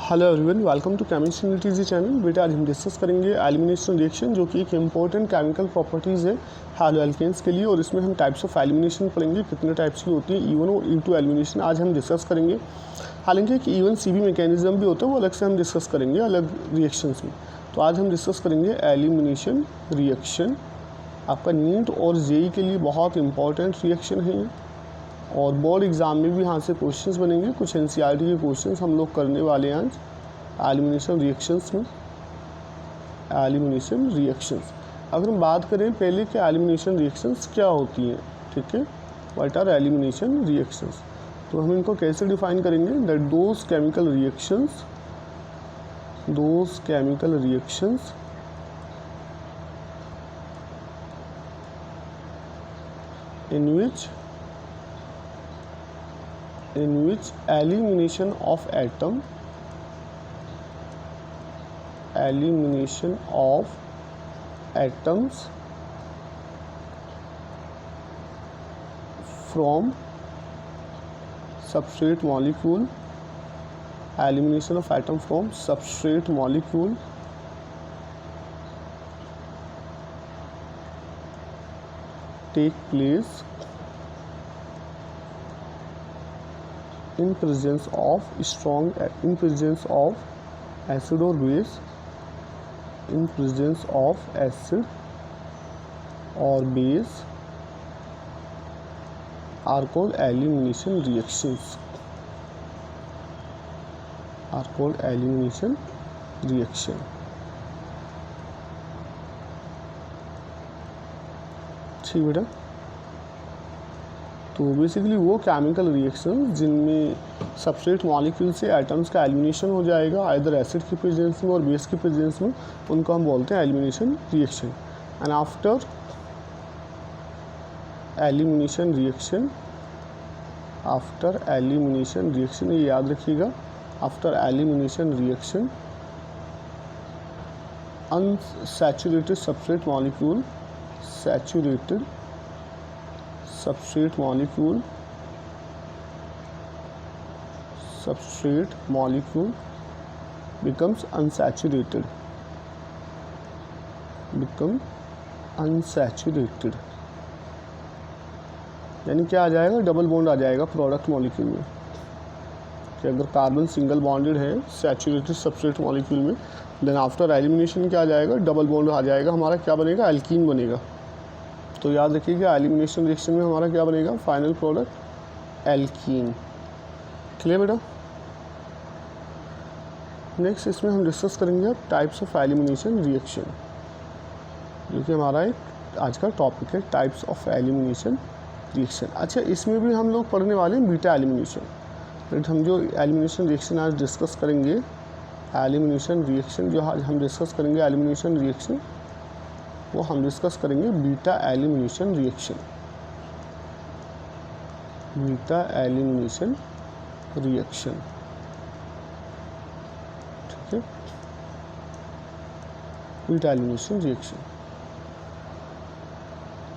Hello everyone, welcome to chemistry न्यूट्रीजी channel. बेटा आज हम डिस्कस करेंगे एलिमिनेशन रिएक्शन, जो कि एक इंपॉर्टेंट केमिकल प्रॉपर्टीज़ है हैलो एल्केन्स के लिए। और इसमें हम टाइप्स ऑफ एलिमिनेशन पढ़ेंगे, कितने टाइप्स की होती है, E1 और E2 एलिमिनेशन आज हम डिस्कस करेंगे। हालांकि एक E1 CB मैकेनिज्म भी होता है, वो अलग से हम डिस्कस करेंगे अलग रिएक्शंस में। तो आज हम डिस्कस करेंगे एलिमिनेशन रिएक्शन। आपका नीट और जेई के लिए बहुत इंपॉर्टेंट रिएक्शन है और बोर्ड एग्ज़ाम में भी यहाँ से क्वेश्चंस बनेंगे। कुछ एनसीईआरटी के क्वेश्चंस हम लोग करने वाले हैं आज एलिमिनेशन रिएक्शंस में। एलिमिनेशन रिएक्शंस अगर हम बात करें पहले कि एलिमिनेशन रिएक्शंस क्या होती हैं, ठीक है, व्हाट आर एलिमिनेशन रिएक्शंस, तो हम इनको कैसे डिफाइन करेंगे। That those chemical reactions in which elimination of atoms from substrate molecule, elimination of atom from substrate molecule take place in presence of acid or base, in presence of acid or base are called elimination reactions, ठीक बेटा। तो basically वो chemical reaction जिनमें substrate molecule से atoms का elimination हो जाएगा either acid की प्रेजेंस में और बेस की प्रेजेंस में, उनको हम बोलते हैं elimination reaction. And after elimination reaction ये याद रखिएगा, after elimination reaction unsaturated substrate molecule becomes unsaturated, यानी क्या आ जाएगा, डबल बॉन्ड आ जाएगा प्रोडक्ट मॉलिक्यूल में। कि अगर कार्बन सिंगल बॉन्डेड है सैचुरेटेड सबस्ट्रेट मॉलिक्यूल में, देन आफ्टर एलिमिनेशन क्या आ जाएगा, डबल बॉन्ड आ जाएगा, हमारा क्या बनेगा, एल्कीन बनेगा। तो याद रखिएगा एलिमिनेशन रिएक्शन में हमारा क्या बनेगा, फाइनल प्रोडक्ट एल्कीन। क्लियर बेटा। नेक्स्ट इसमें हम डिस्कस करेंगे अब टाइप्स ऑफ एलिमिनेशन रिएक्शन, जो कि हमारा एक आज का टॉपिक है, टाइप्स ऑफ एलिमिनेशन रिएक्शन। अच्छा, इसमें भी हम लोग पढ़ने वाले हैं बीटा एलिमिनेशन। बट हम जो एलिमिनेशन रिएक्शन आज डिस्कस करेंगे, एलिमिनेशन रिएक्शन जो आज हम डिस्कस करेंगे एलिमिनेशन रिएक्शन, वो हम डिस्कस करेंगे बीटा एलिमिनेशन रिएक्शन। ठीक है, बीटा एलिमिनेशन रिएक्शन।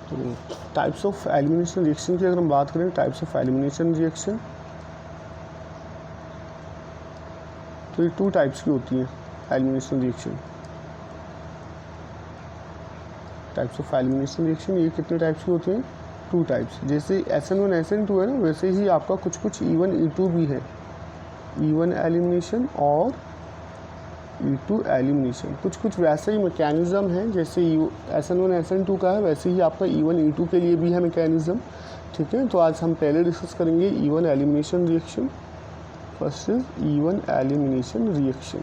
तो टाइप्स ऑफ एलिमिनेशन रिएक्शन की अगर हम बात करें, टाइप्स ऑफ एलिमिनेशन रिएक्शन तो ये 2 टाइप्स की होती हैं elimination reaction. Types of elimination reaction ये कितने टाइप्स की होती हैं, 2 टाइप्स। जैसे SN1 SN2 है ना, वैसे ही आपका कुछ E1 E2 भी है, E1 एलिमिनेशन और E2 एलिमिनेशन। कुछ वैसे ही मैकेनिज़्म है, जैसे SN1 SN2 का है, वैसे ही आपका E1 E2 के लिए भी है मैकेनिज़्म। ठीक है, तो आज हम पहले डिस्कस करेंगे E1 elimination reaction. First is E1 elimination reaction.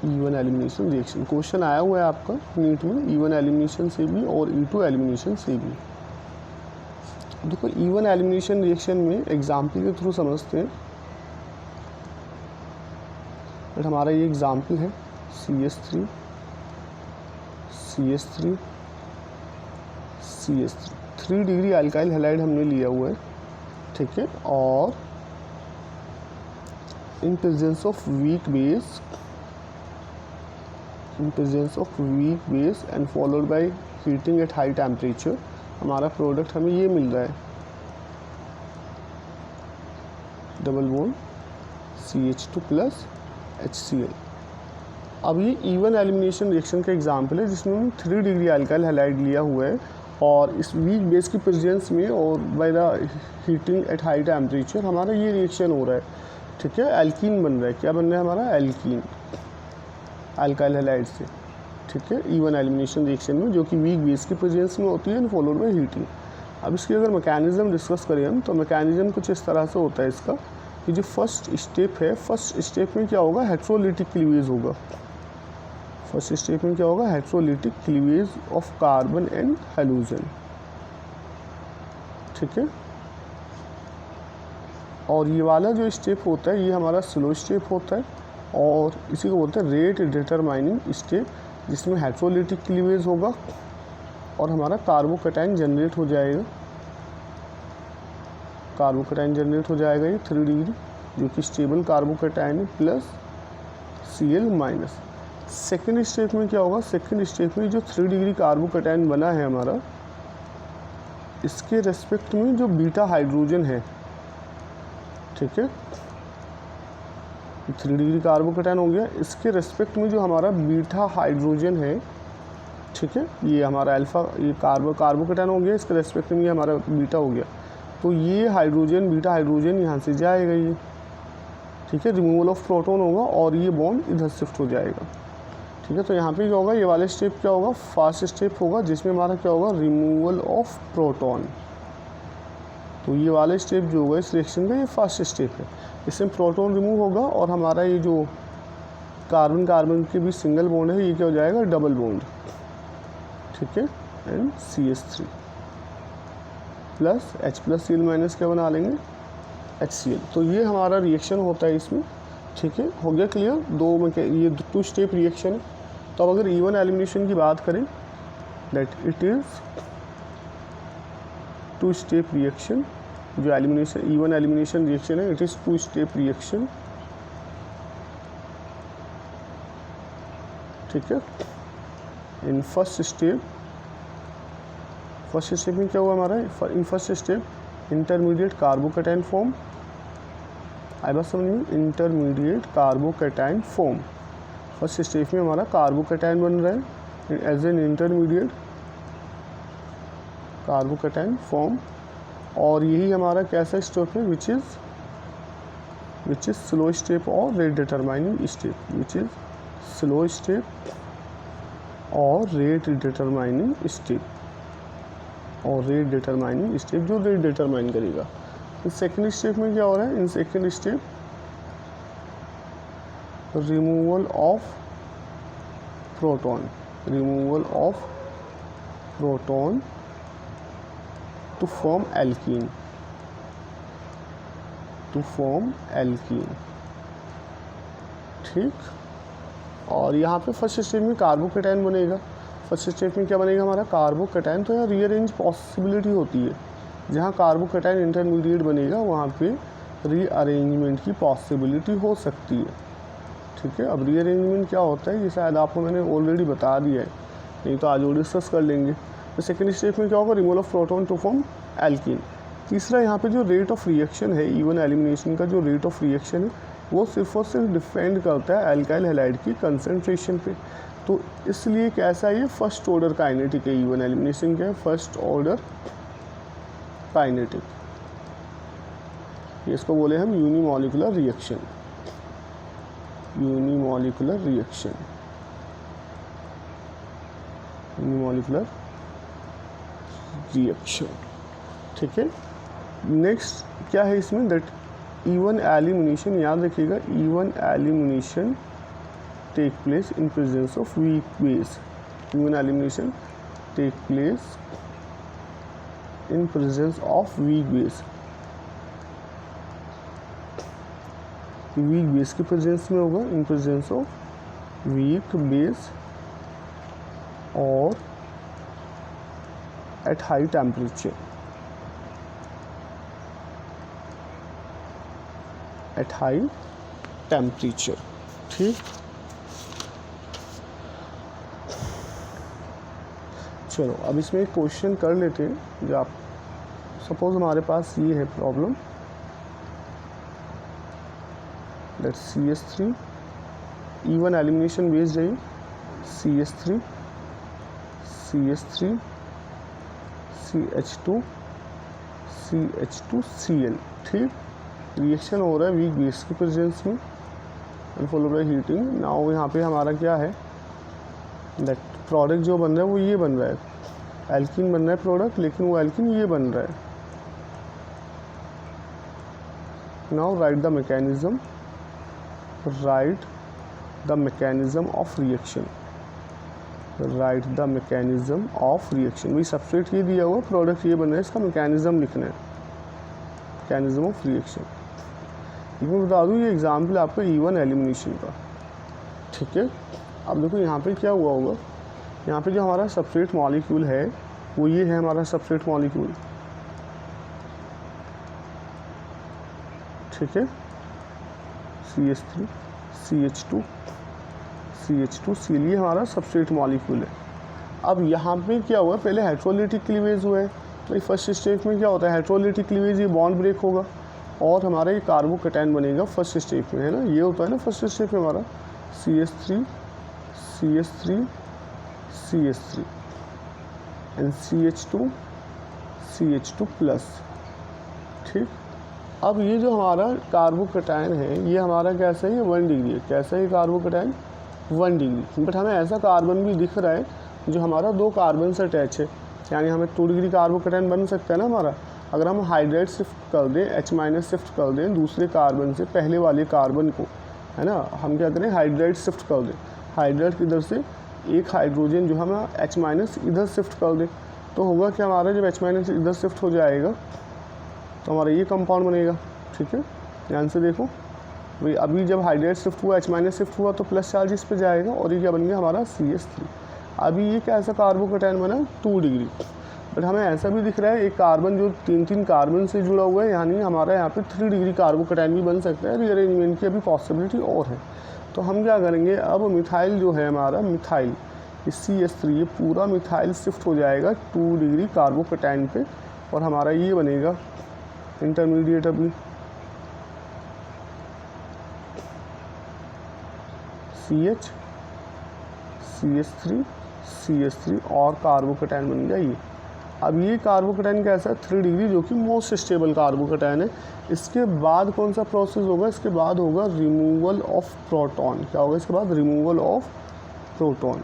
E1 elimination reaction question आया हुआ है आपका नीट में, E1 एलिमिनेशन से भी और E2 एलिमिनेशन से भी। देखो E1 एलिमिनेशन रिएक्शन में एग्जाम्पल के थ्रू समझते हैं। बट हमारा ये एग्जाम्पल है CH3 3 डिग्री अल्काइल हैलाइड हमने लिया हुआ है, ठीक है, और इन presence of weak base and followed by heating eight high temperature हमारा प्रोडक्ट हमें ये मिल रहा है, double bond CH2 plus HCl। अब ये इवन एलिमिनेशन रिएक्शन का एग्जाम्पल है जिसमें हमने 3 डिग्री अल्काइल हैलाइड लिया हुआ है और इस वीक बेस की प्रेजेंस में और by the heating eight high temperature हमारा ये रिएक्शन हो रहा है, ठीक है। एल्कीन बन रहा है, क्या बन रहा है हमारा, एल्कीन अल्काइल हैलाइड से, ठीक है, इवन एलिमिनेशन रिएक्शन में, जो कि वीक बेस की प्रेजेंस में होती है एंड फॉलोड बाय हीटिंग। अब इसकी अगर मैकेनिज्म डिस्कस करें हम, तो मैकेनिज्म कुछ इस तरह से होता है इसका कि जो फर्स्ट स्टेप है, फर्स्ट स्टेप में क्या होगा, हेट्रोलिटिक क्लीवेज होगा। फर्स्ट स्टेप में क्या होगा, heterolytic cleavage of carbon and halogen, ठीक है। और ये वाला जो स्टेप होता है ये हमारा स्लो स्टेप होता है और इसी को बोलते हैं रेट डिटरमाइनिंग स्टेप, जिसमें हेट्रोलिटिक क्लीवेज होगा और हमारा कार्बोकैटायन जनरेट हो जाएगा। कार्बोकैटायन जनरेट हो जाएगा ये 3 डिग्री, जो कि स्टेबल कार्बोकैटायन है, plus Cl minus. Second step में क्या होगा, सेकेंड स्टेप में जो 3 डिग्री कार्बोकैटायन बना है हमारा, इसके रेस्पेक्ट में जो बीटा हाइड्रोजन है, ठीक है, 3 डिग्री कार्बोकैटायन हो गया, इसके रेस्पेक्ट में जो हमारा बीटा हाइड्रोजन है, ठीक है, ये हमारा अल्फा, ये कार्बोकैटायन हो गया, इसके रेस्पेक्ट में ये हमारा बीटा हो गया, तो ये हाइड्रोजन, बीटा हाइड्रोजन यहाँ से जाएगा ये, ठीक है, रिमूवल ऑफ प्रोटॉन होगा और ये बॉन्ड इधर शिफ्ट हो जाएगा, ठीक है। तो यहाँ पे क्या होगा, ये वाला स्टेप क्या होगा, फर्स्ट स्टेप होगा, जिसमें हमारा क्या होगा, रिमूवल ऑफ प्रोटॉन। तो ये वाला स्टेप जो होगा इस रिएक्शन का, ये फर्स्ट स्टेप है, इसमें प्रोटॉन रिमूव होगा और हमारा ये जो कार्बन कार्बन के बीच सिंगल बॉन्ड है ये क्या हो जाएगा, डबल बॉन्ड, ठीक है, and CH3 plus H+Cl minus क्या बना लेंगे, HCl। तो ये हमारा रिएक्शन होता है इसमें, ठीक है, हो गया क्लियर। दो में क्या, ये 2 स्टेप रिएक्शन है। तो अब अगर इवन एलिमिनेशन की बात करें, that it is 2 step reaction, जो एलिमिनेशन इवन एलिमिनेशन रिएक्शन है, इट इज़ 2 स्टेप रिएक्शन, ठीक है। इन फर्स्ट स्टेप में क्या हुआ हमारा, in first step intermediate carbocation form, आई बात समझ में, intermediate carbocation form, first step में हमारा कार्बोकैटायन बन रहा है as an intermediate carbocation form, और यही हमारा कैसा स्टेप है, विच इज़ स्लो स्टेप और rate determining step, which is slow step और रेट डिटरमाइनिंग स्टेप, और रेट डिटरमाइनिंग स्टेप जो रेट डिटरमाइन करेगा। इस सेकेंड स्टेप में क्या हो रहा है, in second step removal of proton, removal of proton to form alkene, ठीक। और यहाँ पे फर्स्ट स्टेप में कार्बोकैटायन बनेगा, फर्स्ट स्टेप में क्या बनेगा हमारा, कार्बोकैटायन। तो यहाँ रीअरेंज पॉसिबिलिटी होती है, जहाँ कार्बोकैटायन इंटरमीडिएट बनेगा वहाँ पे रीअरेंजमेंट की पॉसिबिलिटी हो सकती है, ठीक है। अब रीअरेंजमेंट क्या होता है ये शायद आपको मैंने ऑलरेडी बता दिया है, नहीं तो आज और डिस्कस कर लेंगे। तो सेकेंड स्टेप में क्या होगा, removal of proton to form alkene. तीसरा यहाँ पे जो रेट ऑफ रिएक्शन है, इवन एलिमिनेशन का जो रेट ऑफ रिएक्शन है, वो सिर्फ और सिर्फ डिपेंड करता है अल्काइल हैलाइड की कंसंट्रेशन पे। तो इसलिए कैसा है, ये फर्स्ट ऑर्डर काइनेटिक है, इवन एलिमिनेशन क्या है, फर्स्ट ऑर्डर काइनेटिक, इसको बोले हम unimolecular reaction, unimolecular reaction, unimolecular reaction, ठीक है। नेक्स्ट क्या है इसमें, दैट इवन एलिमिनेशन, याद रखिएगा, E one elimination take place in presence of weak base, E one elimination take place in presence of weak base, weak base के प्रेजेंस में होगा, in presence of weak base और at high temperature, at high temperature, ठीक। चलो अब इसमें एक question कर लेते हैं, जो आप सपोज हमारे पास ये है problem, that CH3, E1 elimination based है CH3 CH3 CH2 CH2Cl। ठीक, रिएक्शन हो रहा है वीक बेस की प्रेजेंस में and follow by heating. Now यहाँ पे हमारा क्या है, दैट प्रोडक्ट जो बन रहा है वो ये बन रहा है, एल्कीन बन रहा है प्रोडक्ट, लेकिन वो एल्कीन ये बन रहा है। Now right the mechanism, right the mechanism of reaction, right the mechanism of reaction. वही सबस्ट्रेट ये दिया हुआ, प्रोडक्ट ये बन रहा है, इसका मैकेनिज्म लिखना है, मैकेनिज्म ऑफ रिएक्शन। मैं बता दूँ ये एग्जाम्पल आपका E1 एलिमिनेशन का। ठीक है, अब देखो यहाँ पे क्या हुआ होगा, यहाँ पे जो हमारा सबस्ट्रेट मॉलिक्यूल है वो ये है हमारा सबस्ट्रेट मॉलिक्यूल। ठीक है, CH3 CH2 CH2Cl ये हमारा सबस्ट्रेट मॉलिक्यूल है। अब यहाँ पे क्या हुआ, पहले हाइड्रोलिटिक क्लीवेज हुआ है, तो फर्स्ट स्टेप में क्या होता है, हाइड्रोलिटिक क्लीवेज ये बॉन्ड ब्रेक होगा और हमारा ये कार्बोकैटायन बनेगा फर्स्ट स्टेप में, है ना, ये होता है ना फर्स्ट स्टेप में हमारा CH3 CH3 CH3 and CH2 CH2 plus. ठीक, अब ये जो हमारा कार्बोकैटायन है ये हमारा कैसा है, ये 1 डिग्री है। कैसा है कार्बोकैटायन, 1 डिग्री, बट हमें ऐसा कार्बन भी दिख रहा है जो हमारा 2 कार्बन से अटैच है, यानी हमें 2 डिग्री कार्बोकैटायन बन सकता है ना हमारा। अगर हम हाइड्राइड शिफ्ट कर दें, H- शिफ्ट कर दें दूसरे कार्बन से पहले वाले कार्बन को, है ना, हम क्या करें हाइड्राइड शिफ्ट कर दें, हाइड्राइड की इधर से एक हाइड्रोजन जो हम H- इधर शिफ्ट कर दें, तो होगा कि हमारा जब H- इधर शिफ्ट हो जाएगा तो हमारा ये कंपाउंड बनेगा। ठीक है, ध्यान से देखो भाई, अभी जब हाइड्राइड शिफ्ट हुआ H- शिफ्ट हुआ तो प्लस चार्ज इस पे जाएगा और ये क्या बन गया हमारा CH3। अभी ये कैसा कार्बोकैटायन बना 2 डिग्री, बट हमें ऐसा भी दिख रहा है एक कार्बन जो 3 कार्बन से जुड़ा हुआ है, यानी हमारा यहाँ पे 3 डिग्री कार्बोकैटायन भी बन सकता है। रीअरेंजमेंट की अभी पॉसिबिलिटी और है, तो हम क्या करेंगे, अब मिथाइल जो है हमारा, मिथाइल CH3 ये पूरा मिथाइल शिफ्ट हो जाएगा 2 डिग्री कार्बोकैटायन पे और हमारा ये बनेगा इंटरमीडिएट अभी CH CH3 CH3 और कार्बोकैटायन बन गया ये। अब ये कार्बोकैटायन कैसा है 3 डिग्री, जो कि मोस्ट स्टेबल कार्बोकैटायन है। इसके बाद कौन सा प्रोसेस होगा, इसके बाद होगा रिमूवल ऑफ प्रोटॉन। क्या होगा इसके बाद, रिमूवल ऑफ प्रोटॉन।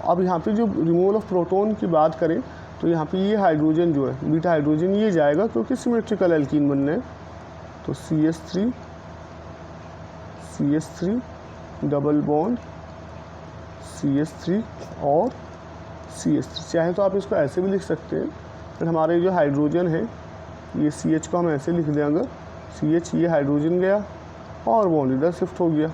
अब यहाँ पे जो रिमूवल ऑफ प्रोटॉन की बात करें तो यहाँ पे ये हाइड्रोजन जो है बीटा हाइड्रोजन ये जाएगा क्योंकि सिमेट्रिकल एल्कीन बनना है, तो CH3 डबल बॉन्ड CH3 और CH3। चाहे तो आप इसको ऐसे भी लिख सकते हैं, फिर हमारे जो हाइड्रोजन है ये CH को हम ऐसे लिख दें, अगर CH ये हाइड्रोजन गया और बॉन्ड इधर शिफ्ट हो गया।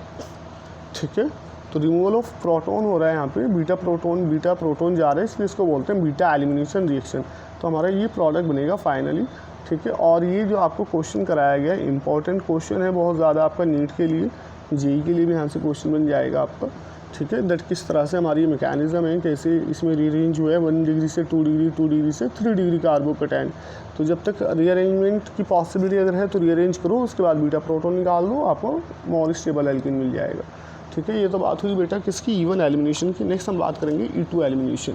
ठीक है, तो रिमूवल ऑफ प्रोटॉन हो रहा है यहाँ पे, बीटा प्रोटॉन जा रहा है, इसलिए इसको बोलते हैं बीटा एलिमिनेशन रिएक्शन। तो हमारा ये प्रोडक्ट बनेगा फाइनली। ठीक है, और ये जो आपको क्वेश्चन कराया गया है इंपॉर्टेंट क्वेश्चन है बहुत ज़्यादा आपका नीट के लिए, जेई के लिए भी यहाँ से क्वेश्चन बन जाएगा आपका। ठीक है, दैट किस तरह से हमारी मैकेनिज्म है, कैसे इसमें रीअरेंज हुआ है 1 डिग्री से 2 डिग्री, 2 डिग्री से 3 डिग्री कार्बोकैटायन। तो जब तक रीअरेंजमेंट की पॉसिबिलिटी अगर है तो रीअरेंज करो, उसके बाद बीटा प्रोटॉन निकाल दो, आपको मोर स्टेबल एल्कीन मिल जाएगा। ठीक है, ये तो बात हुई बेटा किसकी, E1 एलिमिनेशन की। नेक्स्ट हम बात करेंगे E2 एलिमिनेशन।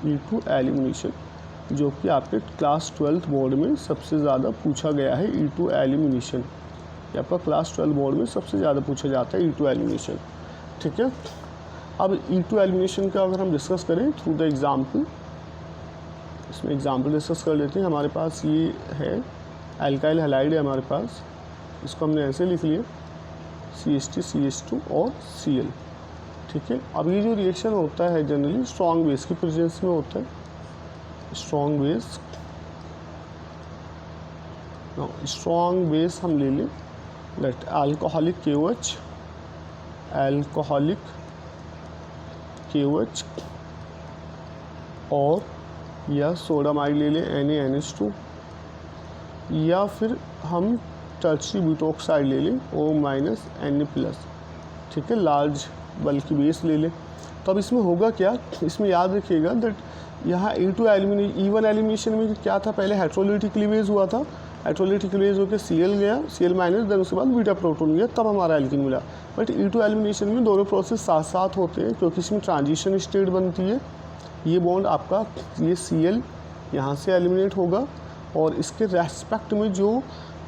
E2 एलिमिनेशन जो कि आपके क्लास 12th बोर्ड में सबसे ज़्यादा पूछा गया है। E2 एलिमिनेशन ये आपका क्लास 12 बोर्ड में सबसे ज़्यादा पूछा जाता है E2 एलिमिनेशन। ठीक है, अब E2 एलिमिनेशन का अगर हम डिस्कस करें थ्रू द एग्जाम्पल, इसमें एग्जाम्पल डिस्कस कर लेते हैं। हमारे पास ये है एल्काइल हैलाइड है हमारे पास, इसको हमने ऐसे लिख लिया CH3 CH2 और Cl। ठीक है, अब ये जो रिएक्शन होता है जनरली स्ट्रॉन्ग बेस की प्रेजेंस में होता है, स्ट्रॉन्ग बेस हम ले लें, दैट अल्कोहलिक KOH और या सोडामाइड ले लें NaNH2, या फिर हम टर्शरी ब्यूटोक्साइड ले लें O-Na+। ठीक है, लार्ज बल्कि बेस ले लें। तो अब इसमें होगा क्या, इसमें याद रखिएगा दैट यहाँ E1 एलिमिनेशन में क्या था, पहले हाइड्रोलिटिक क्लीवेज हुआ था, इलेक्ट्रोलाइट इक्वलाइज होकर Cl गया, Cl माइनस, देन उसके बाद बीटा प्रोटॉन गया, तब हमारा एल्कीन मिला। बट E2 एलिमिनेशन में दोनों प्रोसेस साथ साथ होते हैं क्योंकि इसमें ट्रांजिशन स्टेट बनती है। ये बॉन्ड आपका ये Cl यहाँ से एलिमिनेट होगा और इसके रेस्पेक्ट में जो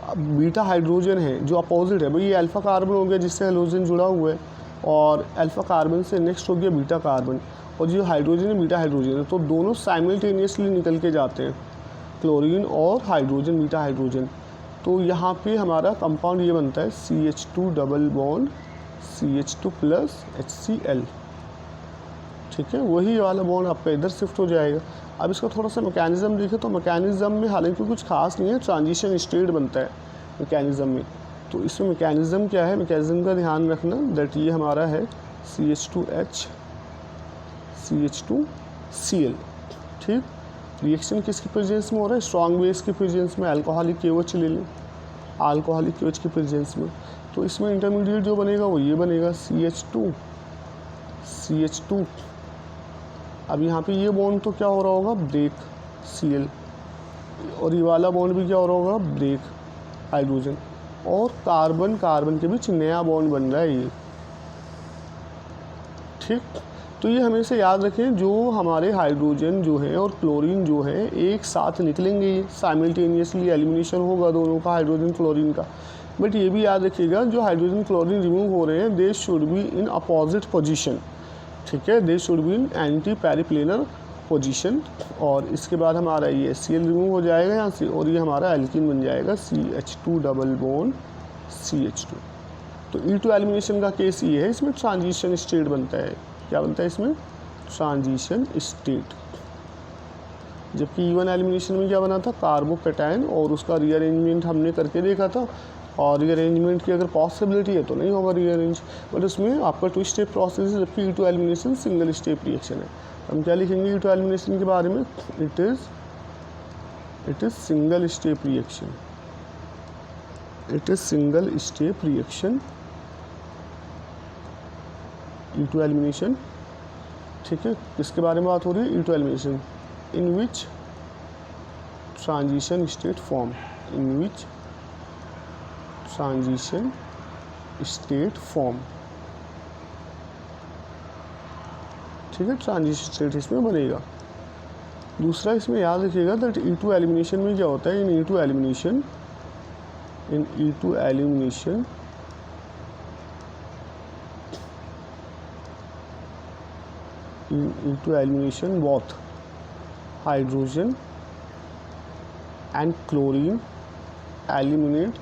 बीटा हाइड्रोजन है जो अपोजिट है, भाई ये अल्फ़ा कार्बन हो गया जिससे हेलोजन जुड़ा हुआ है, और अल्फ़ा कार्बन से नेक्स्ट हो गया बीटा कार्बन, और जो हाइड्रोजन है बीटा हाइड्रोजन है, तो दोनों साइमल्टेनियसली निकल के जाते हैं, क्लोरीन और हाइड्रोजन, बीटा हाइड्रोजन। तो यहाँ पे हमारा कंपाउंड ये बनता है CH2 double bond CH2 plus HCl। ठीक है, वही वाला बॉन्ड आपका इधर शिफ्ट हो जाएगा। अब इसका थोड़ा सा मैकेनिज़्म देखें तो मैकेनिज़्म में हालांकि कुछ खास नहीं है, ट्रांजिशन स्टेट बनता है मैकेनिज़्म में। तो इसमें मैकेनिज़्म क्या है, मैकेनिज़्म का ध्यान रखना दैट ये हमारा है CH2H CH2Cl। ठीक, रिएक्शन किसकी प्रेजेंस में हो रहा है, स्ट्रॉन्ग बेस की प्रेजेंस में, अल्कोहलिक KOH ले लें, अल्कोहलिक KOH की प्रेजेंस में। तो इसमें इंटरमीडिएट जो बनेगा वो ये बनेगा CH2। अब यहाँ पे ये बॉन्ड तो क्या हो रहा होगा, ब्रेक Cl, और ये वाला बॉन्ड भी क्या हो रहा होगा, ब्रेक हाइड्रोजन, और कार्बन कार्बन के बीच नया बॉन्ड बन रहा है ये। ठीक, तो ये हमेशा याद रखें, जो हमारे हाइड्रोजन जो है और क्लोरीन जो है एक साथ निकलेंगे, साइमल्टेनियसली एलिमिनेशन होगा दोनों का, हाइड्रोजन क्लोरीन का। बट ये भी याद रखिएगा जो हाइड्रोजन क्लोरीन रिमूव हो रहे हैं they should be in opposite position. ठीक है, they should be in anti periplanar position. और इसके बाद हमारा ये Cl रिमूव हो जाएगा यहाँ से, और ये हमारा एल्कीन बन जाएगा CH2 डबल बॉन्ड CH2। तो E2 एलिमिनेशन का केस ये है, इसमें ट्रांजिशन स्टेट बनता है। क्या बनता है इसमें, ट्रांजिशन स्टेट। जबकि E1 एलिमिनेशन में क्या बना था, कार्बोकैटायन, और उसका रीअरेंजमेंट हमने करके देखा था, और रीअरेंजमेंट की अगर पॉसिबिलिटी है तो नहीं होगा रीअरेंज, बट उसमें आपका 2 स्टेप प्रोसेस है, जबकि E2 elimination single step reaction है। हम क्या लिखेंगे E2 एलिमिनेशन के बारे में, it is single step reaction, it is single step reaction E2 elimination. ठीक है, किसके बारे में बात हो रही है, E2 एलिमिनेशन इन विच ट्रांजिशन स्टेट फॉर्म, इन विच ट्रांजिशन स्टेट फॉर्म। ठीक है, ट्रांजिशन स्टेट इसमें बनेगा। दूसरा इसमें याद रखिएगा दैट E2 एलिमिनेशन में क्या होता है, इन E2 elimination both hydrogen and chlorine eliminate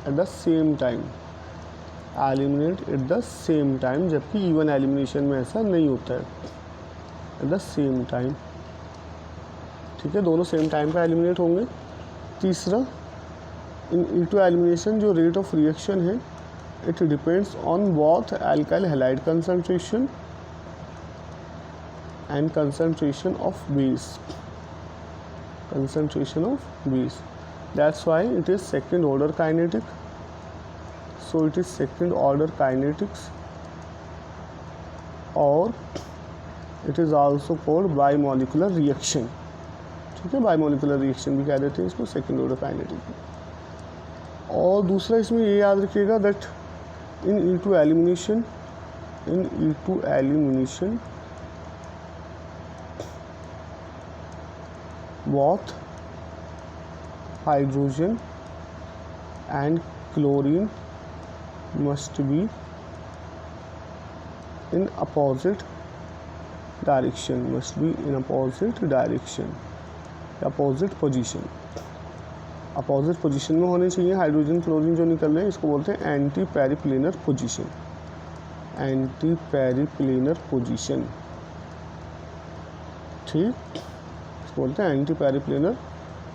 at the same time, जबकि E1 एलिमिनेशन में ऐसा नहीं होता है, at the same time। ठीक है, दोनों सेम टाइम पे एलिमिनेट होंगे। तीसरा, इन E2 एलिमिनेशन जो रेट ऑफ रिएक्शन है, it depends on both alkyl halide concentration and concentration of base, that's why it is second order kinetic, so it is second order kinetics, or it is also called bimolecular reaction। ठीक है, बाइमोलिकुलर reaction भी कह देते हैं इसको, second order kinetic. और दूसरा इसमें ये याद रखिएगा that in E2 elimination both hydrogen and chlorine must be in opposite direction, opposite position, opposite position में होने चाहिए। हाइड्रोजन क्लोरीन जो निकल रहे हैं इसको बोलते हैं एंटी पेरिप्लेनर पोजीशन। ठीक, इसको बोलते हैं anti periplanar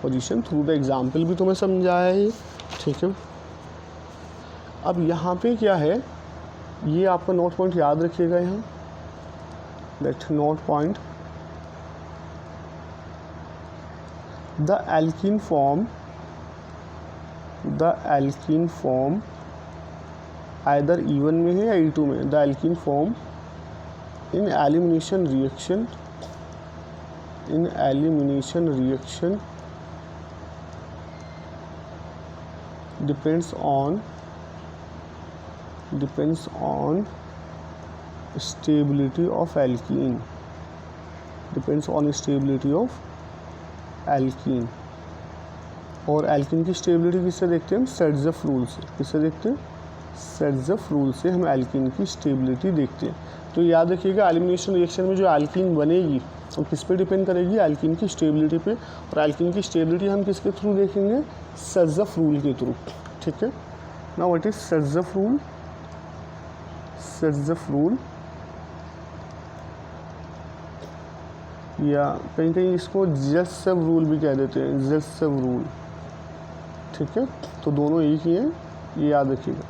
position. Through the example भी तुम्हें समझाया है। ठीक है, अब यहाँ पे क्या है, ये आपका नोट पॉइंट याद रखिएगा यहाँ, that note point, the alkene form either E1 में है या E2 में, the alkene form in elimination reaction depends on stability of alkene, depends on stability of alkene। और एल्कीन की स्टेबिलिटी किससे देखते हैं हम? सेट्ज़ेफ रूल से। किससे देखते हैं? सेट्ज़ेफ रूल से हम एल्कीन की स्टेबिलिटी देखते हैं। तो याद रखिएगा एलिमिनेशन रिएक्शन में जो एल्कीन बनेगी वो किस पे डिपेंड करेगी? एल्कीन की स्टेबिलिटी पे। और एल्कीन की स्टेबिलिटी हम किसके थ्रू देखेंगे? सेट्ज़ेफ रूल के थ्रू। ठीक है, now what is Saytzeff rule? Saytzeff rule, या कहीं कहीं इसको जेसेफ रूल भी कह देते हैं, जेसेफ रूल। ठीक है, तो दोनों एक ही हैं, ये याद रखिएगा।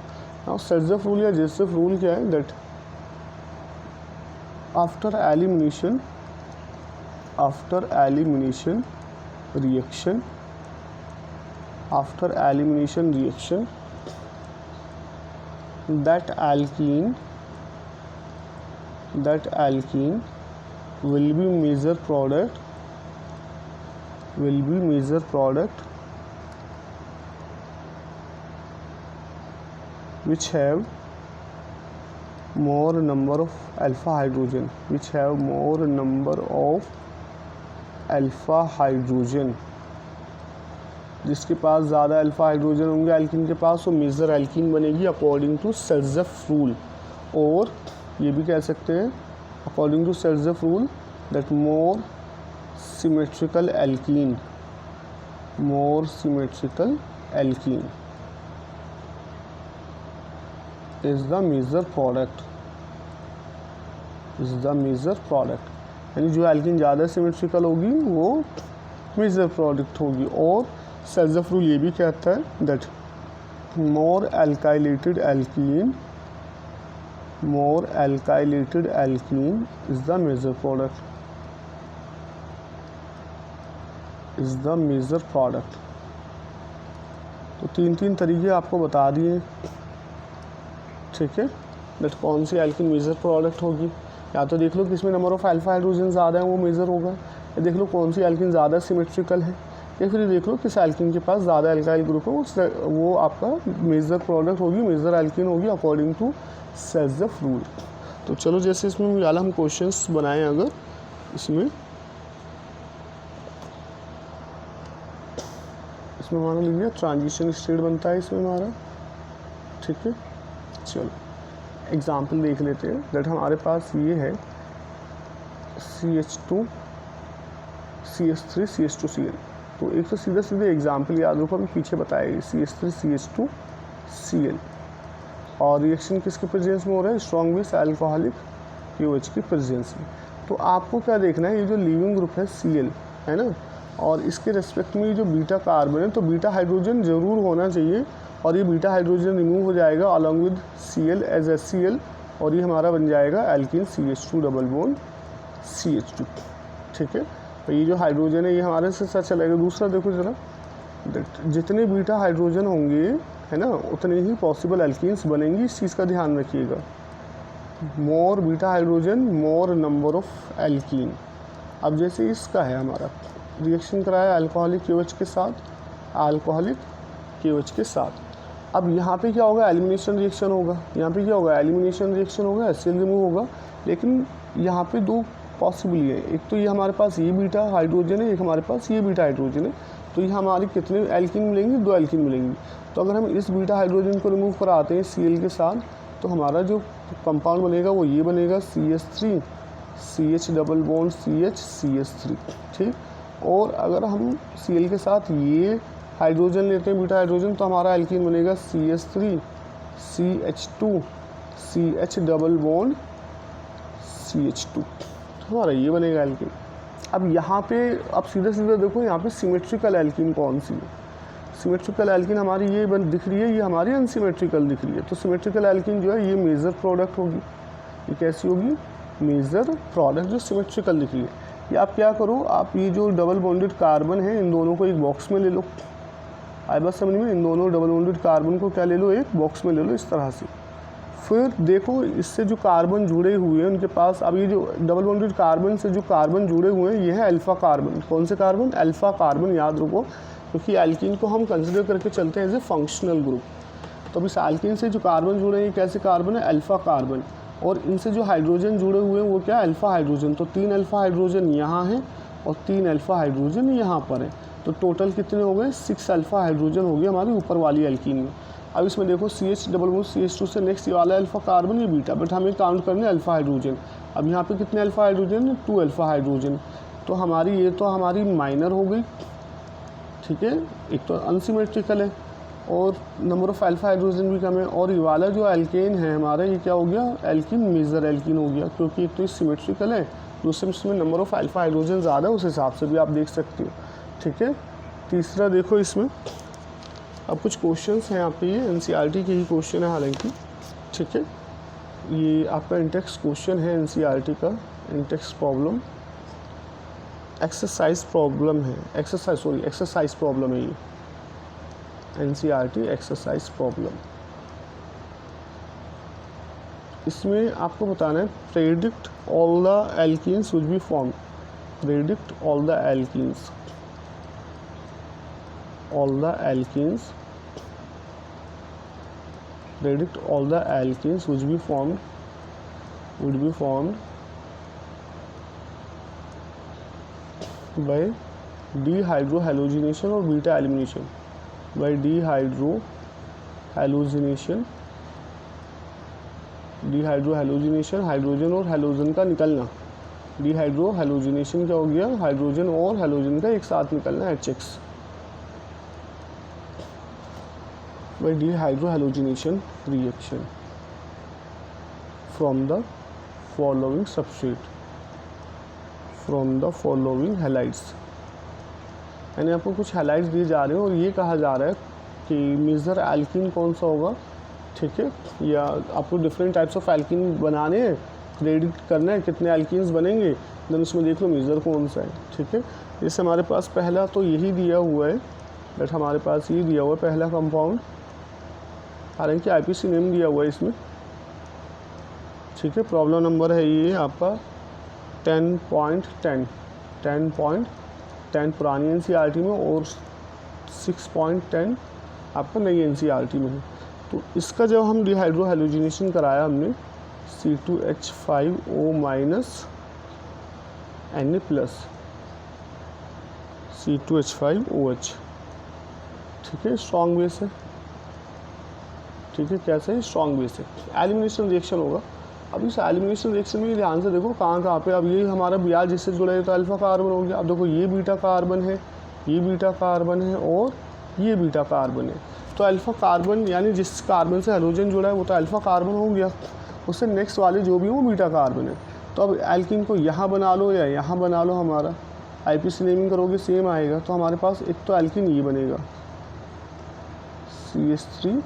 नाउ सेट्ज़ेफ रूल या जेसेफ रूल क्या है? That after elimination reaction, after elimination reaction, that alkene will be major product which have more number of alpha hydrogen, जिसके पास ज़्यादा अल्फ़ा हाइड्रोजन होंगे एल्कीन के पास, वो मेजर एल्कीन बनेगी अकॉर्डिंग टू सेट्ज़ेफ रूल। और ये भी कह सकते हैं according to Saytzeff rule that more symmetrical alkene is the major product, यानी जो एल्कीन ज़्यादा सिमेट्रिकल होगी वो मेजर प्रोडक्ट होगी। और सेट्ज़ेफ रूल ये भी कहता है that more alkylated alkene is the major product. तो तीन तरीके आपको बता दिए। ठीक है, दैट कौन सी एल्कीन मेजर प्रोडक्ट होगी। या तो देख लो किसमें नंबर ऑफ अल्फ़ा हाइड्रोजन ज़्यादा है वो मेजर होगा, या देख लो कौन सी एल्कीन ज़्यादा सिमेट्रिकल है, या फिर देख लो किस एल्कीन के पास ज़्यादा एल्काइल ग्रुप है, वो आपका मेजर प्रोडक्ट होगी, मेजर एल्कीन होगी अकॉर्डिंग टू सेट्ज़ेफ रूल। तो चलो जैसे इसमें वाला हम क्वेश्चंस बनाएं, अगर इसमें हमारा लिख दिया ट्रांजिशन स्टेट बनता है इसमें हमारा। ठीक है, चलो एग्जाम्पल देख लेते हैं। दैट हमारे पास ये है CH2 CH3 CH2 Cl। तो एक तो सीधे एग्जाम्पल याद रखो, अभी पीछे बताएगी CH3 CH2 Cl। और रिएक्शन किसके प्रेजेंस में हो रहा है? स्ट्रॉन्ग बेस अल्कोहलिक KOH की प्रेजेंस में। तो आपको क्या देखना है, ये जो लीविंग ग्रुप है Cl है ना, और इसके रेस्पेक्ट में ये जो बीटा कार्बन है, तो बीटा हाइड्रोजन ज़रूर होना चाहिए, और ये बीटा हाइड्रोजन रिमूव हो जाएगा along with Cl as HCl, और ये हमारा बन जाएगा alkene CH2 double bond CH2। ठीक है, तो ये जो हाइड्रोजन है ये हमारे से साथ चलेगा। दूसरा देखो जरा, जितने बीटा हाइड्रोजन होंगे है ना, उतने ही पॉसिबल एल्कीन्स बनेंगी, इस चीज़ का ध्यान रखिएगा। More beta hydrogen more number of alkene. अब जैसे इसका है हमारा रिएक्शन कराया अल्कोहलिक KOH के साथ, अब यहाँ पे क्या होगा? एलिमिनेशन रिएक्शन होगा। यहाँ पे क्या होगा? एलिमिनेशन रिएक्शन होगा, HCl रिमूव होगा। लेकिन यहाँ पे दो पॉसिबल है, एक तो ये हमारे पास ये बीटा हाइड्रोजन है, एक हमारे पास ये बीटा हाइड्रोजन है। तो ये हमारे कितने एल्कीन मिलेंगे? 2 एल्कीन मिलेंगी। तो अगर हम इस बीटा हाइड्रोजन को रिमूव कराते हैं Cl के साथ, तो हमारा जो कंपाउंड बनेगा वो ये बनेगा CH3 CH double bond CH3। ठीक, और अगर हम Cl के साथ ये हाइड्रोजन लेते हैं बीटा हाइड्रोजन, तो हमारा एल्कीन बनेगा CH3 CH2 CH double bond CH2, हमारा ये बनेगा एल्कीन। अब यहाँ पे अब सीधे देखो, यहाँ पे सिमेट्रिकल एल्कीन कौन सी है? सिमेट्रिकल एल्कीन हमारी ये दिख रही है, ये हमारी अनसिमेट्रिकल दिख रही है। तो सिमेट्रिकल एल्कीन जो है ये मेजर प्रोडक्ट होगी। ये कैसी होगी? मेजर प्रोडक्ट जो सिमेट्रिकल दिख रही है। ये आप क्या करो, आप ये जो डबल बॉन्डेड कार्बन है इन दोनों को एक बॉक्स में ले लो। आई बात समझ में? इन दोनों डबल बॉन्डेड कार्बन को क्या ले लो? एक बॉक्स में ले लो इस तरह से। फिर देखो इससे जो कार्बन जुड़े हुए हैं उनके पास, अब ये जो डबल बॉन्डेड कार्बन से जो कार्बन जुड़े हुए हैं ये है अल्फ़ा कार्बन। कौन से कार्बन? अल्फ़ा कार्बन, याद रखो, क्योंकि एल्कीन को हम कंसिडर करके चलते हैं एज ए फंक्शनल ग्रुप। तो अभी इस एल्कीन से जो कार्बन जुड़े हैं ये कैसे कार्बन है? Alpha carbon. और इनसे जो हाइड्रोजन जुड़े हुए हैं वो क्या है? Alpha hydrogen. तो 3 अल्फ़ा हाइड्रोजन यहाँ है और 3 अल्फ़ा हाइड्रोजन यहाँ पर है। तो टोटल कितने हो गए? 6 अल्फ़ा हाइड्रोजन हो गए हमारी ऊपर वाली एल्कीन में। अब इसमें देखो CH डबल बॉन्ड CH2 से नेक्स्ट ये वाला अल्फ़ा कार्बन, ये बीटा, बट हमें काउंट करने अल्फ़ा हाइड्रोजन। अब यहाँ पे कितने अल्फ़ा हाइड्रोजन है? 2 अल्फ़ा हाइड्रोजन। तो हमारी ये तो हमारी माइनर हो गई, ठीक है, एक तो अनसिमेट्रिकल है और नंबर ऑफ़ अल्फ़ा हाइड्रोजन भी कम है। और ये वाला जो एल्केन है हमारा, ये क्या हो गया? एल्कीन, मेजर एल्कीन हो गया, क्योंकि एक तो सिमेट्रिकल है, दूसरे इसमें नंबर ऑफ़ अल्फ़ा हाइड्रोजन ज़्यादा है, उस हिसाब से भी आप देख सकते हो, ठीक है। तीसरा देखो इसमें, अब कुछ क्वेश्चंस हैं यहाँ पे, ये NCERT के ही क्वेश्चन है हालांकि, ठीक है। ये आपका इंटेक्स क्वेश्चन है NCERT का, इंटेक्स प्रॉब्लम, एक्सरसाइज प्रॉब्लम है, एक्सरसाइज प्रॉब्लम है ये, NCERT एक्सरसाइज प्रॉब्लम। इसमें आपको बताना है predict all the alkenes which be form, predict all the alkenes, all the alkenes, predict all the alkenes which be formed, would be formed by dehydrohalogenation और beta elimination, by dehydrohalogenation, dehydrohalogenation hydrogen और halogen का निकलना, dehydrohalogenation क्या हो गया? Hydrogen और halogen का एक साथ निकलना, HX, by dehydrohalogenation reaction from the following substrate, from the following halides, यानी आपको कुछ हैलाइड्स दिए जा रहे हैं और ये कहा जा रहा है कि मेजर एल्कीन कौन सा होगा, ठीक है, या आपको डिफरेंट टाइप्स ऑफ एल्कीन बनाने हैं, प्रेडिक्ट करना है कितने एल्कीन्स बनेंगे, देन उसमें देख लो मेजर कौन सा है, ठीक है। जैसे हमारे पास पहला तो यही दिया हुआ है, बट हमारे पास ये दिया हुआ है पहला कंपाउंड, हालांकि IPC नेम दिया हुआ है इसमें, ठीक है। प्रॉब्लम नंबर है ये आपका 10.10, 10.10 पुरानी NCERT में और 6.10 आपका नई NCERT में है। तो इसका जब हम डिहाइड्रोहैलोजिनेशन कराया हमने C2H5O माइनस Na+, C2H5OH, ठीक है, स्ट्रॉन्ग बेस है, ठीक है, कैसे है? स्ट्रॉन्ग बेस है, एलिमिनेशन रिएक्शन होगा। अब इस एलिमिनेशन रिएक्शन में ध्यान से देखो कहाँ पे, अब ये हमारा Br जिससे जुड़ा है तो अल्फ़ा कार्बन हो गया। अब देखो ये बीटा कार्बन है, ये बीटा कार्बन है और ये बीटा कार्बन है। तो अल्फ़ा कार्बन यानी जिस कार्बन से हाइड्रोजन जुड़ा है वो तो अल्फ़ा कार्बन हो गया, उससे नेक्स्ट वाले जो भी वो बीटा कार्बन है। तो अब एल्कीन को यहाँ बना लो या यहाँ बना लो, हमारा IPC नेमिंग करोगे सेम आएगा। तो हमारे पास एक तो एल्कीन ये बनेगा CH3,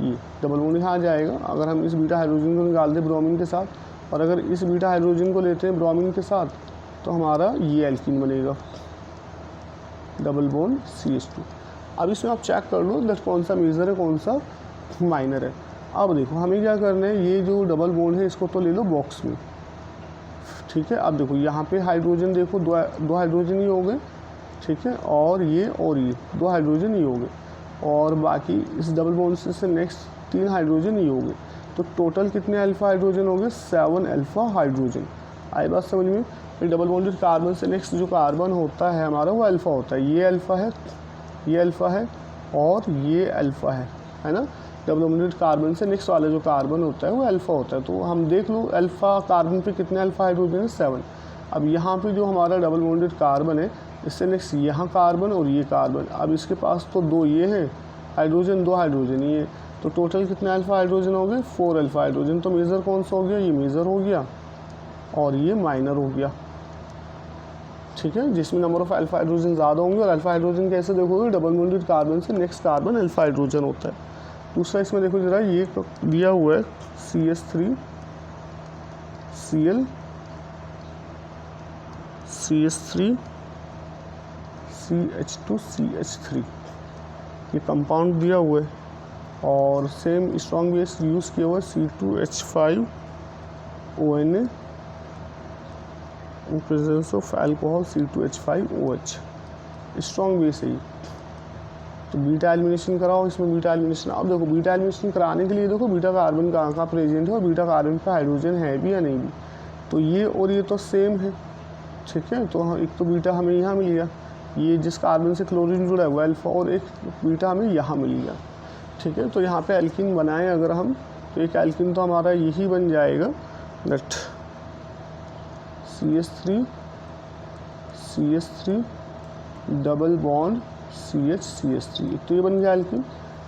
ये डबल बॉन्ड यहाँ आ जाएगा। अगर हम इस बीटा हाइड्रोजन को निकाल दें ब्रोमीन के साथ, और अगर इस बीटा हाइड्रोजन को लेते हैं ब्रोमीन के साथ, तो हमारा ये एल्कीन बनेगा डबल बॉन्ड CH2। अब इसमें आप चेक कर लो दैट कौन सा मेजर है कौन सा माइनर है। अब देखो हमें क्या करना है, ये जो डबल बॉन्ड है इसको तो ले लो बॉक्स में, ठीक है। अब देखो यहाँ पे हाइड्रोजन देखो दो हाइड्रोजन ही हो गए, ठीक है, और ये 2 हाइड्रोजन ही हो गए, और बाकी इस डबल बॉन्ड से नेक्स्ट 3 हाइड्रोजन ही हो गए। तो टोटल कितने अल्फ़ा हाइड्रोजन हो गए? 7 अल्फ़ा हाइड्रोजन। आई बात समझ में? डबल बॉन्डेड कार्बन से नेक्स्ट जो कार्बन होता है हमारा वो अल्फ़ा होता है। ये अल्फ़ा है, ये अल्फ़ा है और ये अल्फ़ा है ना। डबल बॉन्डेड कार्बन से नेक्स्ट वाला जो कार्बन होता है वो अल्फ़ा होता है। तो हम देख लो अल्फ़ा कार्बन पे कितने अल्फ़ा हाइड्रोजन है? 7। अब यहाँ पे जो हमारा डबल बॉन्डेड कार्बन है इससे नेक्स्ट यहाँ कार्बन और ये कार्बन, अब इसके पास तो 2 ये हैं हाइड्रोजन, 2 हाइड्रोजन ये, तो टोटल कितने अल्फ़ा हाइड्रोजन हो गए? 4 अल्फ़ा हाइड्रोजन। तो मेजर कौन सा हो गया? ये मेजर हो गया और ये माइनर हो गया, ठीक है, जिसमें नंबर ऑफ़ अल्फ़ा हाइड्रोजन ज़्यादा होंगे। और अल्फ़ा हाइड्रोजन कैसे देखोगे? डबल बॉन्डेड कार्बन से नेक्स्ट कार्बन अल्फ़ा हाइड्रोजन होता है। दूसरा इसमें देखो जरा, ये दिया हुआ है CH3 Cl, CH3 CH2 CH3, ये कंपाउंड दिया हुआ है, और सेम स्ट्रॉन्ग बेस यूज़ किया हुआ C2H5ONA in presence of alcohol C2H5OH, strong base है। तो बीटा एलिमिनेशन कराओ, इसमें बीटा एलिमिनेशन। अब देखो बीटा एलिमिनेशन कराने के लिए देखो बीटा कार्बन कहाँ कहाँ प्रेजेंट है और बीटा कार्बन पे हाइड्रोजन है भी या नहीं भी। तो ये और ये तो सेम है, ठीक है। तो एक तो बीटा हमें यहाँ मिल गया, ये जिस कार्बन से क्लोरीन जुड़ा है वो अल्फा, और एक बीटा हमें यहाँ मिल गया, ठीक है। तो यहाँ पे एल्किन बनाएं अगर हम, तो एक एल्किन तो हमारा यही बन जाएगा, that CH3 double bond CH3। तो ये बन गया एल्किन,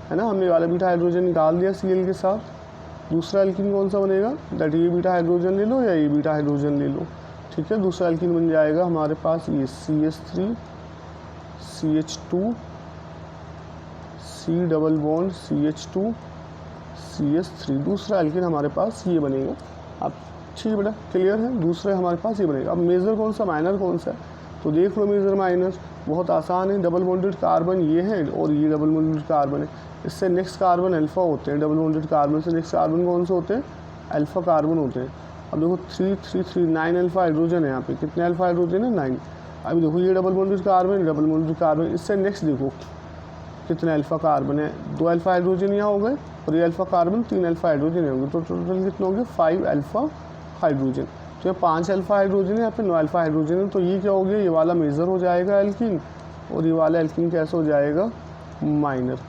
है ना। हमने वाला बीटा हाइड्रोजन निकाल दिया Cl के साथ। दूसरा एल्किन कौन सा बनेगा, दैट ये बीटा हाइड्रोजन ले लो या ये बीटा हाइड्रोजन ले लो, ठीक है। दूसरा एल्किन बन जाएगा हमारे पास ये CH3 CH2 C double bond CH2 CH3। दूसरा एल्किन हमारे पास ये बनेगा। अब ठीक है बेटा, क्लियर है। दूसरा हमारे पास ये बनेगा। अब मेजर कौन सा, माइनर कौन सा है, तो देख लो मेजर माइनर बहुत आसान है। डबल बॉन्डेड कार्बन ये है और ये डबल बॉन्डेड कार्बन है। इससे नेक्स्ट कार्बन अल्फा होते हैं। डबल बॉन्डेड कार्बन से नेक्स्ट कार्बन कौन से होते हैं, अल्फा कार्बन होते हैं। अब देखो 3 3 3 9 अल्फा हाइड्रोजन है यहाँ पे। कितने अल्फा हाइड्रोजन है, 9। अभी देखो ये double bonded carbon, double bonded carbon. इससे नेक्स्ट देखो कितने अल्फा कार्बन है, 2 अल्फा हाइड्रोजन यहाँ हो गए और ये अल्फा कार्बन 3 अल्फा हाइड्रोजन होंगे। तो टोटल कितने होंगे, 5 अल्फा हाइड्रोजन। तो ये 5 अल्फा हाइड्रोजन है, यहाँ पे 9 अल्फा हाइड्रोजन है। तो ये क्या हो गया, ये वाला मेजर हो जाएगा एल्किन, और ये वाला एल्किन कैसे हो जाएगा, माइनर।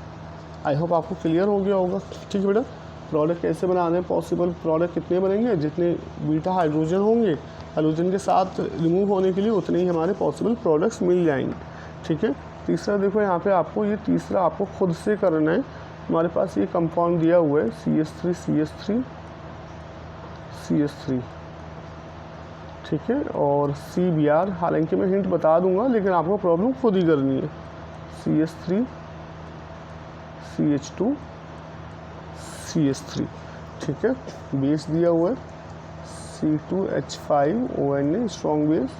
आई होप आपको क्लियर हो गया होगा, ठीक है बेटा। प्रोडक्ट कैसे बनाने हैं, पॉसिबल प्रोडक्ट कितने बनेंगे, जितने बीटा हाइड्रोजन होंगे हाइड्रोजन के साथ रिमूव होने के लिए उतने ही हमारे पॉसिबल प्रोडक्ट्स मिल जाएंगे, ठीक है। तीसरा देखो यहाँ पे आपको, ये तीसरा आपको खुद से करना है। हमारे पास ये कंपाउंड दिया हुआ है CH3 CH3 CH3, ठीक है, और CBr। हालांकि मैं हिंट बता दूंगा लेकिन आपको प्रॉब्लम खुद ही करनी है। CH3 CH2 CH3, ठीक है। बेस दिया हुआ है C2H5ONA strong base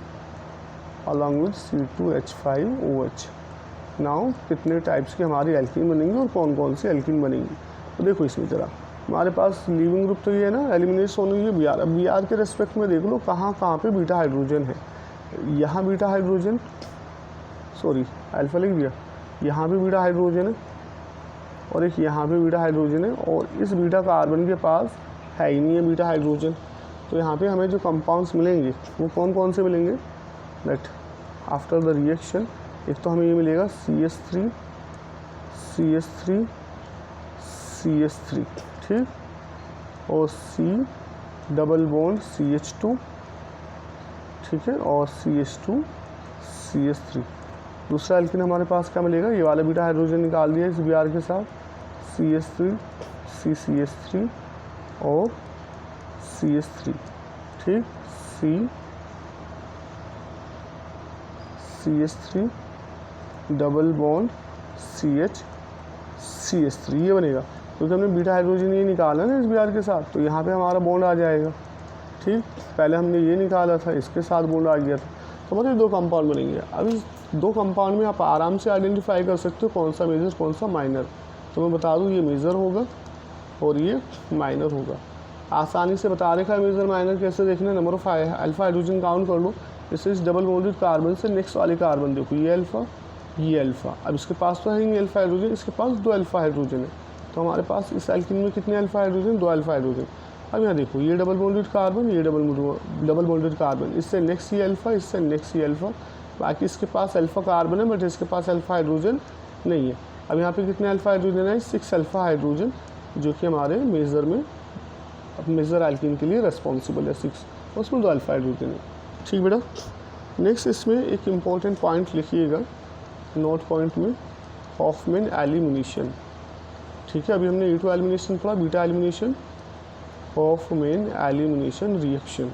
along with C2H5OH। Now कितने टाइप्स के हमारे एल्किन बनेंगे और कौन कौन से एल्किन बनेंगे, तो देखो इसमें जरा हमारे पास लीविंग ग्रुप तो ये है ना, एलिमिनेट होने की Br। अब Br के रेस्पेक्ट में देख लो कहाँ कहाँ पे बीटा हाइड्रोजन है। यहाँ बीटा हाइड्रोजन, सॉरी अल्फा लिख दिया, यहाँ भी बीटा हाइड्रोजन है और एक यहाँ पे बीटा हाइड्रोजन है, और इस बीटा कार्बन के पास है ही नहीं है बीटा हाइड्रोजन। तो यहाँ पे हमें जो कंपाउंड्स मिलेंगे वो कौन कौन से मिलेंगे, दैट आफ्टर द रिएक्शन एक तो हमें ये मिलेगा CH3 CH3 CH3, ठीक, और C डबल बॉन्ड CH2, ठीक है, और CH2 CH3। दूसरा एल्किन हमारे पास क्या मिलेगा, ये वाला बीटा हाइड्रोजन निकाल दिया इस Br के साथ, CH3 CCH3 और CH3, ठीक, CH3 डबल बॉन्ड CH3 ये बनेगा, क्योंकि हमने बीटा हाइड्रोजन ये निकाला ना इस Br के साथ, तो यहाँ पे हमारा बॉन्ड आ जाएगा, ठीक। पहले हमने ये निकाला था, इसके साथ बॉन्ड आ गया था, तो मतलब 2 कंपाउंड बनेंगे। अब इस 2 कंपाउंड में आप आराम से आइडेंटिफाई कर सकते हो कौन सा मेजर कौन सा माइनर। तो मैं बता दूँ ये मेजर होगा और ये माइनर होगा। आसानी से बता रखा है मेजर माइनर कैसे देखना, number of alpha hydrogen count कर लो। जैसे इस डबल बॉन्डेड कार्बन से नेक्स्ट वाले कार्बन देखो, ये अल्फा ये अल्फा। अब इसके पास तो है नहीं अल्फा हाइड्रोजन, इसके पास 2 अल्फा हाइड्रोजन है। तो हमारे पास इस एल्किन में कितने अल्फा हाइड्रोजन, 2 अल्फा हाइड्रोजन। अब यहाँ देखो ये डबल बॉन्डेड कार्बन, ये डबल बॉन्डेड कार्बन, इससे नेक्स्ट ये अल्फा, इससे नेक्स्ट ये अल्फा। बाकी इसके पास अल्फा कार्बन है बट इसके पास अल्फा हाइड्रोजन नहीं है। अब यहाँ पे कितने अल्फा हाइड्रोजन है, 6 अल्फा हाइड्रोजन, जो कि हमारे मेजर में मेजर एल्किन के लिए रेस्पॉन्सिबल है 6, उसमें 2 अल्फा हाइड्रोजन है, ठीक बेटा। नेक्स्ट इसमें एक इम्पॉर्टेंट पॉइंट लिखिएगा नोट पॉइंट में, हॉफमैन एलिमिनेशन, ठीक है। अभी हमने E2 एलिमिनेशन पढ़ा, beta elimination, Hofmann elimination reaction.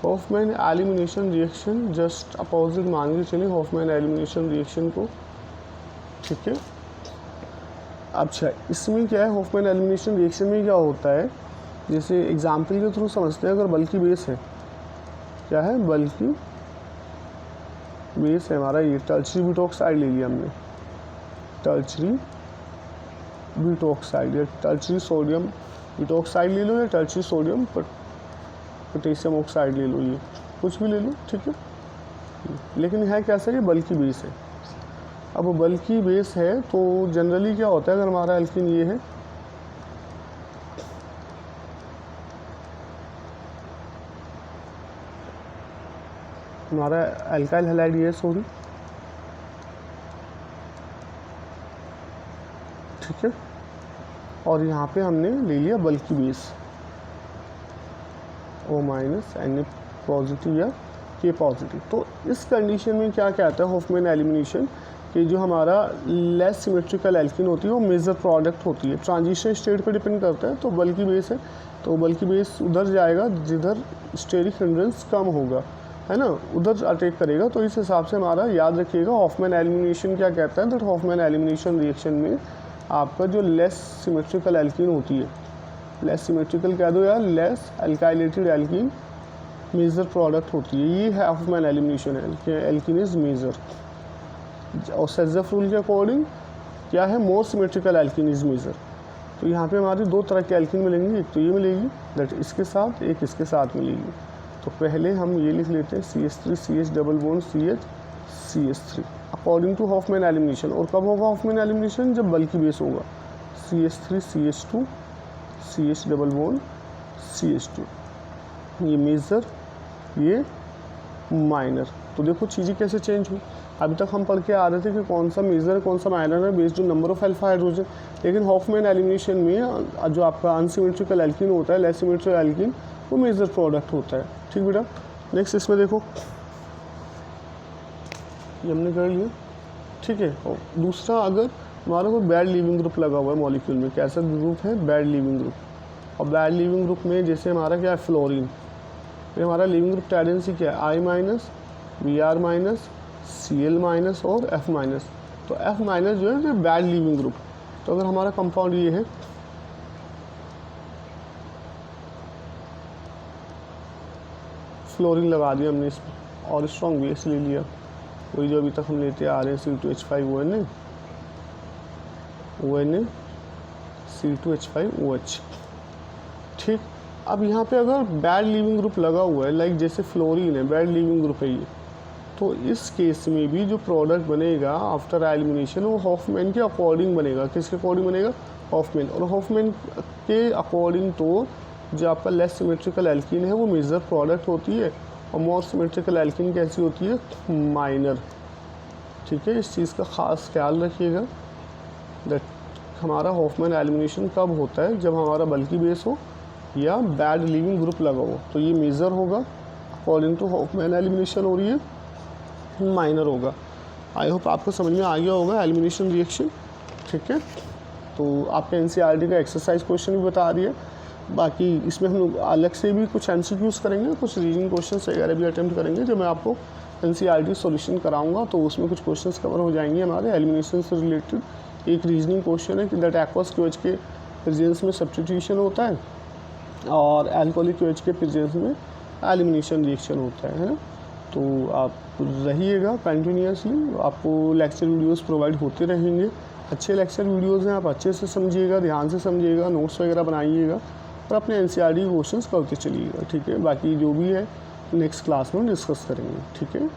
Hofmann elimination reaction just opposite मान के चलिए हॉफमैन एलिमिनेशन रिएक्शन को, ठीक है। अच्छा इसमें क्या है, हॉफमैन एलिमिनेशन रिएक्शन में क्या होता है, जैसे एग्जाम्पल के थ्रू समझते हैं। अगर बल्कि बेस है, क्या है, बल्कि बेस है हमारा ये टर्शरी ब्यूटॉक्साइड ले लिया हमने, टर्शरी ब्यूटॉक्साइड या टर्शरी सोडियम ब्यूटॉक्साइड ले लो या टर्शरी सोडियम पोटेशियम ऑक्साइड ले लो, ये कुछ भी ले लो, ठीक है। लेकिन है कैसा, ये बल्कि बेस है। अब वो बल्कि बेस है तो जनरली क्या होता है, अगर हमारा एल्किन ये है, हमारा अल्काइल हैलाइड ये है, सॉरी, ठीक है, और यहाँ पे हमने ले लिया बल्कि base O minus Na positive या K पॉजिटिव। तो इस कंडीशन में क्या कहता है हॉफमैन एलिमिनेशन, कि जो हमारा लेस सिमेट्रिकल एल्किन होती है वो मेजर प्रोडक्ट होती है, ट्रांजिशन स्टेट पे डिपेंड करता है। तो बल्कि बेस है तो बल्कि बेस उधर जाएगा जिधर स्टेरिक हिंड्रेंस कम होगा, है ना, उधर अटैक करेगा। तो इस हिसाब से हमारा याद रखिएगा हॉफमैन एलिमिनेशन क्या कहता है, दैट हॉफमैन एलिमिनेशन रिएक्शन में आपका जो लेस सिमेट्रिकल एल्किन होती है, लेस सिमेट्रिकल कह दो या लेस अल्काइलेटेड एल्किन मेजर प्रोडक्ट होती है, ये है हॉफमैन एलिमिनेशन है, एल्किन इज मेजर। और सेज़फ रूल के अकॉर्डिंग क्या है, मोर सिमेट्रिकल एल्किन इज मेजर। तो यहाँ पे हमारे दो तरह के एल्किन मिलेंगे, एक तो ये मिलेगी दैट इसके साथ, एक इसके साथ मिलेगी। तो पहले हम ये लिख लेते हैं CH3 CH double bond CH CH3 according to Hofmann elimination. और कब होगा हॉफमैन एलिमिनेशन, जब बल्कि बेस होगा, CH3 CH2 CH double bond CH2, ये मेजर ये माइनर। तो देखो चीज़ें कैसे चेंज हुई। अभी तक हम पढ़ के आ रहे थे कि कौन सा मेजर है कौन सा माइनर है based on number of alpha hydrogen, लेकिन हॉफमैन एलिमिनेशन में जो आपका अनसिमेट्रिकल एल्किन होता है, लेस सिमेट्रिकल एल्किन, वो मेजर प्रोडक्ट होता है, ठीक बेटा। नेक्स्ट इसमें देखो ये हमने कर लिया, ठीक है। और दूसरा, अगर हमारा कोई बैड लीविंग ग्रुप लगा हुआ है मॉलिक्यूल में, कैसा ग्रुप है, बैड लीविंग ग्रुप। और बैड लीविंग ग्रुप में जैसे हमारा क्या है, फ्लोरीन, ये हमारा लीविंग ग्रुप टेंडेंसी क्या है, I minus Br minus Cl minus और F माइनस। तो F माइनस जो है बैड लीविंग ग्रुप। तो अगर हमारा कंपाउंड ये है, फ्लोरीन लगा दिया हमने इसमें, और स्ट्रॉन्ग बेस ले लिया, वही जो अभी तक हम लेते आ रहे हैं C2H5ONA ONA C2H5OH, ठीक। अब यहाँ पे अगर बैड लीविंग ग्रुप लगा हुआ है, लाइक जैसे फ्लोरीन है, बैड लीविंग ग्रुप है ये, तो इस केस में भी जो प्रोडक्ट बनेगा आफ्टर एलिमिनेशन वो हॉफमैन के अकॉर्डिंग बनेगा। किसके अकॉर्डिंग बनेगा, हॉफमैन। और हॉफमैन के अकॉर्डिंग तो जो आपका लेस सिमेट्रिकल एल्किन है वो मेजर प्रोडक्ट होती है, और मोर सिमेट्रिकल एल्किन कैसी होती है, माइनर, ठीक है। इस चीज़ का ख़ास ख्याल रखिएगा दैट हमारा हॉफमैन एलिमिनेशन कब होता है, जब हमारा बल्कि बेस हो या बैड लीविंग ग्रुप लगा हो, तो ये मेजर होगा अकॉर्डिंग टू हॉफमैन एलिमिनेशन, हो रही है माइनर होगा। आई होप आपको समझ में आ गया होगा एलिमिनेशन रिएक्शन, ठीक है। तो आपके NCERT का एक्सरसाइज क्वेश्चन भी बता दिया। बाकी इसमें हम लोग अलग से भी कुछ MCQs करेंगे, कुछ रीजनिंग क्वेश्चन वगैरह भी अटैम्प्ट करेंगे। जब मैं आपको NCERT सॉल्यूशन कराऊंगा तो उसमें कुछ क्वेश्चंस कवर हो जाएंगे हमारे एलिमिनेशन से रिलेटेड। एक रीजनिंग क्वेश्चन है कि दैट एक्वस QH के प्रेजेंस में सब्स्टिट्यूशन होता है और अल्कोहलिक QH के प्रेजेंस में एलिमिनेशन रिएक्शन होता है ना। तो आप रहिएगा कंटिन्यूसली, आपको लेक्चर वीडियोस प्रोवाइड होते रहेंगे। अच्छे लेक्चर वीडियोस हैं, आप अच्छे से समझिएगा, ध्यान से समझिएगा, नोट्स वगैरह बनाइएगा और अपने NCERT क्वेश्चंस करते चलिएगा, ठीक है। बाकी जो भी है नेक्स्ट क्लास में डिस्कस करेंगे, ठीक है।